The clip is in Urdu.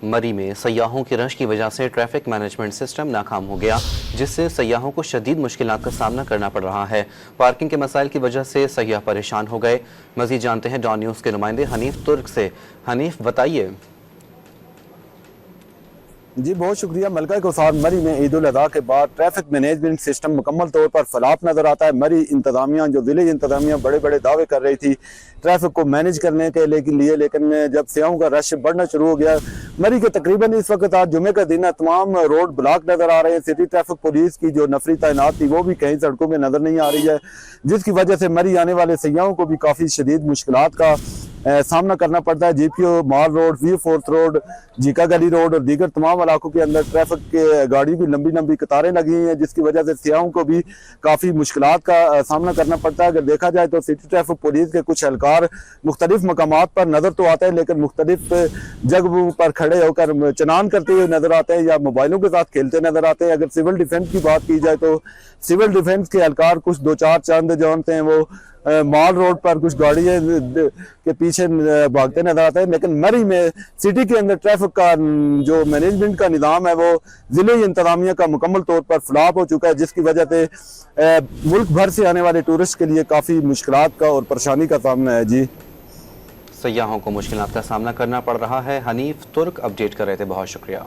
مری میں سیاحوں کی رش کی وجہ سے ٹریفک مینجمنٹ سسٹم ناکام ہو گیا، جس سے سیاحوں کو شدید مشکلات کا سامنا کرنا پڑ رہا ہے۔ پارکنگ کے مسائل کی وجہ سے سیاح پریشان ہو گئے۔ مزید جانتے ہیں ڈان نیوز کے نمائندے حنیف ترک سے۔ حنیف بتائیے۔ جی بہت شکریہ۔ ملکہ کوثر مری میں عید الاضحیٰ کے بعد ٹریفک مینجمنٹ سسٹم مکمل طور پر فلاپ نظر آتا ہے۔ مری انتظامیہ جو ولیج انتظامیہ بڑے بڑے دعوے کر رہی تھی ٹریفک کو مینج کرنے کے لیکن جب سیاحوں کا رش بڑھنا شروع ہو گیا، مری کے تقریباً اس وقت آج جمعے کا دن ہے، تمام روڈ بلاک نظر آ رہے ہیں۔ سٹی ٹریفک پولیس کی جو نفری تعینات تھی وہ بھی کہیں سڑکوں میں نظر نہیں آ رہی ہے، جس کی وجہ سے مری آنے والے سیاحوں کو بھی کافی شدید مشکلات کا سامنا کرنا پڑتا ہے۔ جی پی او مال روڈ، وی فورتھ روڈ، جیکا گلی روڈ اور دیگر تمام علاقوں کے اندر ٹریفک کے گاڑی کی لمبی لمبی قطاریں لگی ہیں، جس کی وجہ سے سیاحوں کو بھی کافی مشکلات کا سامنا کرنا پڑتا ہے۔ اگر دیکھا جائے تو سٹی ٹریفک پولیس کے کچھ اہلکار مختلف مقامات پر نظر تو آتے ہیں، لیکن مختلف جگہوں پر کھڑے ہو کر چنان کرتے ہوئے نظر آتے ہیں یا موبائلوں کے ساتھ کھیلتے نظر آتے ہیں۔ اگر سول ڈیفنس کی بات کی جائے تو سول ڈیفنس کے اہلکار کچھ دو چار چند جانتے ہیں وہ مال روڈ پر کچھ گاڑیاں کے پیچھے بھاگتے نظر آتے ہیں، لیکن مری میں سٹی کے اندر ٹریفک کا جو مینجمنٹ کا نظام ہے وہ ضلعی انتظامیہ کا مکمل طور پر فلاپ ہو چکا ہے، جس کی وجہ سے ملک بھر سے آنے والے ٹورسٹ کے لیے کافی مشکلات کا اور پریشانی کا سامنا ہے۔ جی سیاحوں کو مشکلات کا سامنا کرنا پڑ رہا ہے۔ حنیف ترک اپڈیٹ کر رہے تھے، بہت شکریہ۔